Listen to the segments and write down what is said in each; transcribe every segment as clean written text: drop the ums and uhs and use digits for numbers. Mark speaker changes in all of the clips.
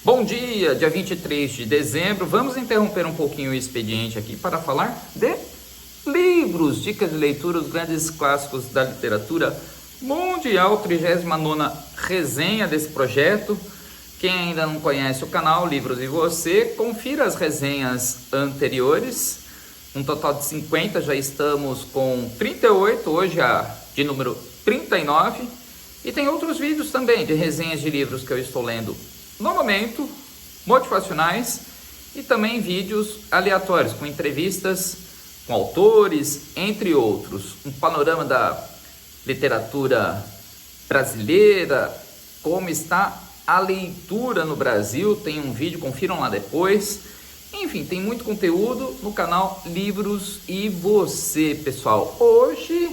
Speaker 1: Bom dia, dia 23 de dezembro. Vamos interromper um pouquinho o expediente aqui para falar de livros, dicas de leitura, os grandes clássicos da literatura mundial, 39ª resenha desse projeto. Quem ainda não conhece o canal Livros e Você, confira as resenhas anteriores, um total de 50, já estamos com 38, hoje a de número 39, e tem outros vídeos também de resenhas de livros que eu estou lendo no momento, motivacionais, e também vídeos aleatórios com entrevistas com autores, entre outros. Um panorama da literatura brasileira, como está a leitura no Brasil, tem um vídeo, confiram lá depois. Enfim, tem muito conteúdo no canal Livros e Você, pessoal. Hoje,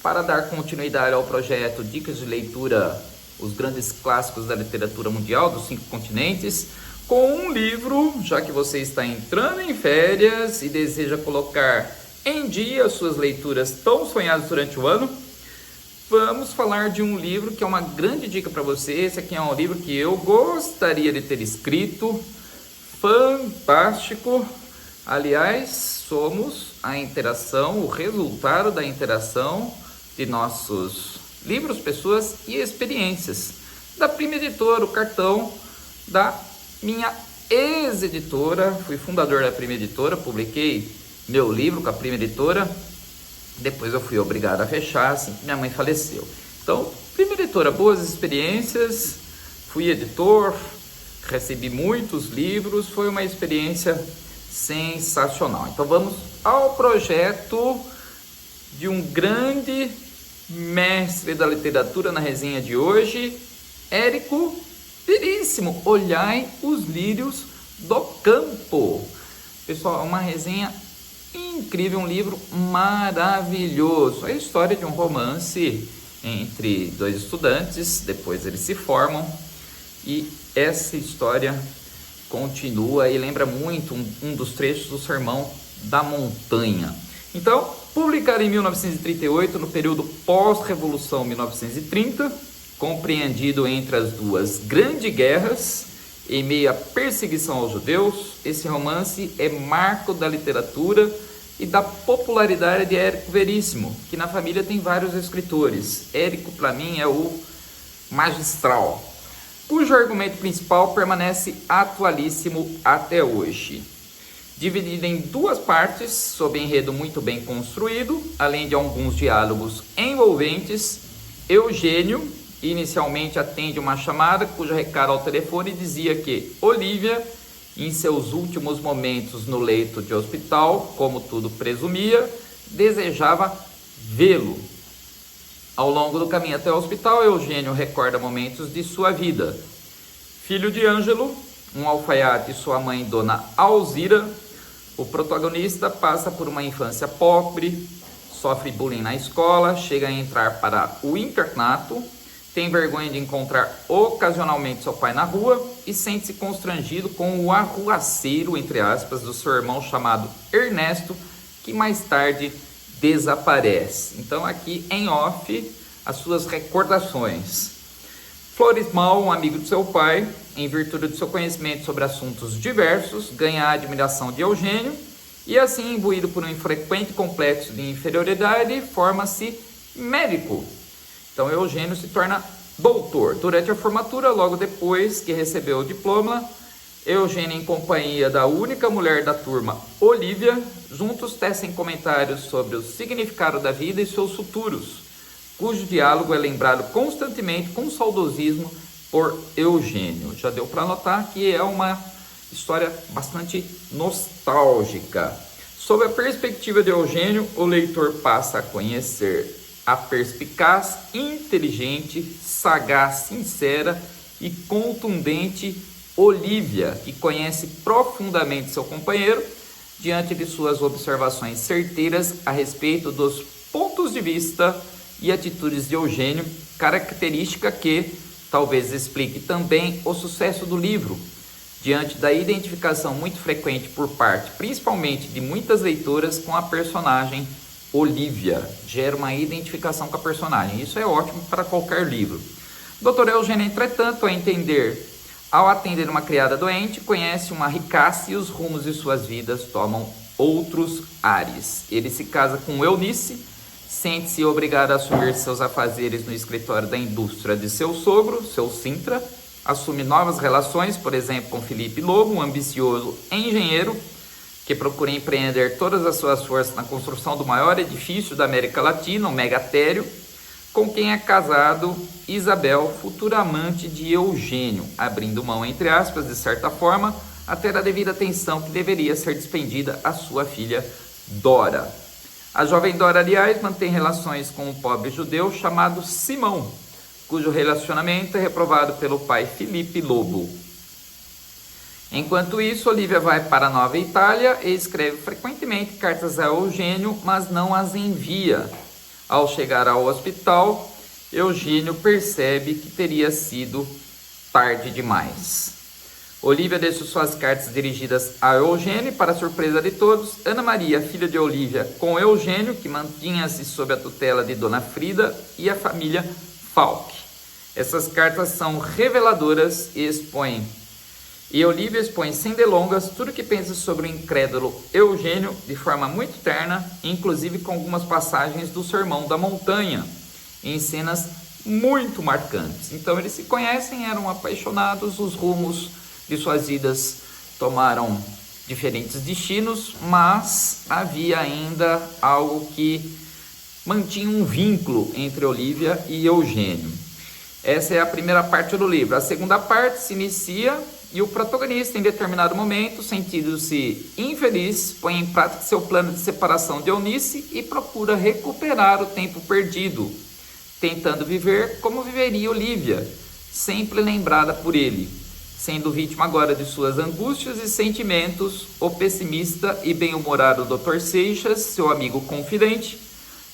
Speaker 1: para dar continuidade ao projeto Dicas de Leitura, os grandes clássicos da literatura mundial dos 5 continentes, com um livro, já que você está entrando em férias e deseja colocar em dia suas leituras tão sonhadas durante o ano, vamos falar de um livro que é uma grande dica para você. Esse aqui é um livro que eu gostaria de ter escrito, fantástico. Aliás, somos a interação, o resultado da interação de nossos livros, pessoas e experiências. Da Prima Editora, o cartão da minha ex-editora, fui fundador da Prima Editora, publiquei meu livro com a Prima Editora, depois eu fui obrigado a fechar, assim que minha mãe faleceu. Então, Prima Editora, boas experiências, fui editor, recebi muitos livros, foi uma experiência sensacional. Então vamos ao projeto de um grande mestre da literatura na resenha de hoje, Érico Veríssimo. Olhai os lírios do campo. Pessoal, é uma resenha incrível, um livro maravilhoso. É a história de um romance entre dois estudantes, depois eles se formam e essa história continua e lembra muito um dos trechos do Sermão da Montanha. Então, publicado em 1938, no período pós-revolução 1930, compreendido entre as duas grandes guerras, em meio à perseguição aos judeus, esse romance é marco da literatura e da popularidade de Érico Veríssimo, que na família tem vários escritores. Érico, para mim, é o magistral, cujo argumento principal permanece atualíssimo até hoje. Dividido em 2 partes, sob enredo muito bem construído, além de alguns diálogos envolventes, Eugênio inicialmente atende uma chamada cujo recado ao telefone dizia que Olívia, em seus últimos momentos no leito de hospital, como tudo presumia, desejava vê-lo. Ao longo do caminho até o hospital, Eugênio recorda momentos de sua vida. Filho de Ângelo, um alfaiate, e sua mãe, Dona Alzira, o protagonista passa por uma infância pobre, sofre bullying na escola, chega a entrar para o internato, tem vergonha de encontrar ocasionalmente seu pai na rua e sente-se constrangido com o arruaceiro, entre aspas, do seu irmão chamado Ernesto, que mais tarde desaparece. Então aqui em off as suas recordações. Floresmal, um amigo de seu pai, em virtude do seu conhecimento sobre assuntos diversos, ganha a admiração de Eugênio e assim, imbuído por um infrequente complexo de inferioridade, forma-se médico. Então Eugênio se torna doutor. Durante a formatura, logo depois que recebeu o diploma, Eugênio, em companhia da única mulher da turma, Olívia, juntos tecem comentários sobre o significado da vida e seus futuros, cujo diálogo é lembrado constantemente com saudosismo por Eugênio. Já deu para notar que é uma história bastante nostálgica. Sob a perspectiva de Eugênio, o leitor passa a conhecer a perspicaz, inteligente, sagaz, sincera e contundente Olívia, que conhece profundamente seu companheiro diante de suas observações certeiras a respeito dos pontos de vista e atitudes de Eugênio, característica que talvez explique também o sucesso do livro, diante da identificação muito frequente por parte, principalmente de muitas leitoras, com a personagem Olívia. Gera uma identificação com a personagem. Isso é ótimo para qualquer livro. Dr. Eugênio, entretanto, a entender Ao atender uma criada doente, conhece uma ricaça e os rumos de suas vidas tomam outros ares. Ele se casa com Eunice, sente-se obrigado a assumir seus afazeres no escritório da indústria de seu sogro, seu Sintra, assume novas relações, por exemplo, com Felipe Lobo, um ambicioso engenheiro que procura empreender todas as suas forças na construção do maior edifício da América Latina, o Megatério, com quem é casado Isabel, futura amante de Eugênio, abrindo mão, entre aspas, de certa forma, até da devida atenção que deveria ser despendida à sua filha Dora. A jovem Dora, aliás, mantém relações com um pobre judeu chamado Simão, cujo relacionamento é reprovado pelo pai Felipe Lobo. Enquanto isso, Olivia vai para a Nova Itália e escreve frequentemente cartas a Eugênio, mas não as envia. Ao chegar ao hospital, Eugênio percebe que teria sido tarde demais. Olivia deixa suas cartas dirigidas a Eugênio, para surpresa de todos, Ana Maria, filha de Olivia, com Eugênio, que mantinha-se sob a tutela de Dona Frida e a família Falck. Essas cartas são reveladoras e Olivia expõe sem delongas tudo que pensa sobre o incrédulo Eugênio de forma muito terna, inclusive com algumas passagens do Sermão da Montanha, em cenas muito marcantes. Então eles se conhecem, eram apaixonados, os rumos de suas vidas tomaram diferentes destinos, mas havia ainda algo que mantinha um vínculo entre Olivia e Eugênio. Essa é a primeira parte do livro. A segunda parte se inicia e o protagonista, em determinado momento, sentindo-se infeliz, põe em prática seu plano de separação de Eunice e procura recuperar o tempo perdido, tentando viver como viveria Olivia, sempre lembrada por ele, sendo vítima agora de suas angústias e sentimentos, o pessimista e bem-humorado Dr. Seixas, seu amigo confidente,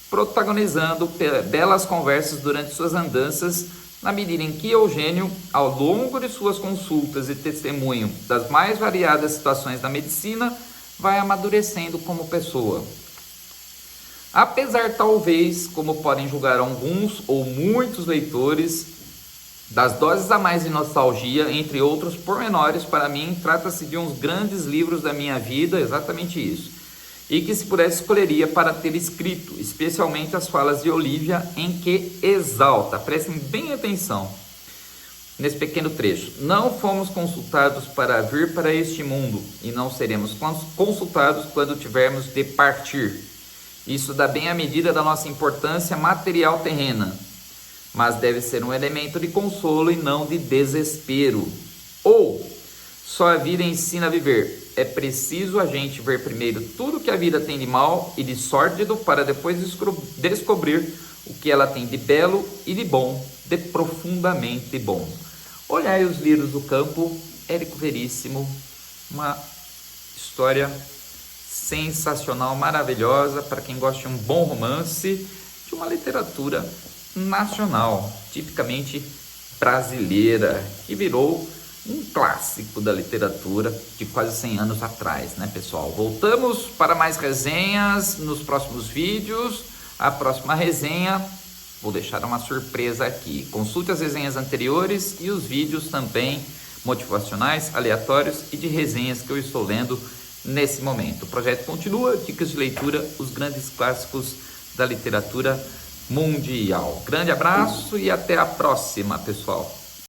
Speaker 1: protagonizando belas conversas durante suas andanças, na medida em que Eugênio, ao longo de suas consultas e testemunho das mais variadas situações da medicina, vai amadurecendo como pessoa. Apesar, talvez, como podem julgar alguns ou muitos leitores, das doses a mais de nostalgia, entre outros pormenores, para mim, trata-se de uns grandes livros da minha vida, exatamente isso. E que, se pudesse, escolheria para ter escrito, especialmente as falas de Olivia, em que exalta, prestem bem atenção nesse pequeno trecho: não fomos consultados para vir para este mundo, e não seremos consultados quando tivermos de partir. Isso dá bem a medida da nossa importância material terrena, mas deve ser um elemento de consolo e não de desespero. Ou, só a vida ensina a viver. É preciso a gente ver primeiro tudo que a vida tem de mal e de sórdido para depois descobrir o que ela tem de belo e de bom, de profundamente bom. Olhai os Lírios do Campo, Érico Veríssimo, uma história sensacional, maravilhosa, para quem gosta de um bom romance, de uma literatura nacional, tipicamente brasileira, que virou um clássico da literatura de quase 100 anos atrás, né, pessoal? Voltamos para mais resenhas nos próximos vídeos. A próxima resenha, vou deixar uma surpresa aqui. Consulte as resenhas anteriores e os vídeos também motivacionais, aleatórios e de resenhas que eu estou lendo nesse momento. O projeto continua, dicas de leitura, os grandes clássicos da literatura mundial. Grande abraço e até a próxima, pessoal.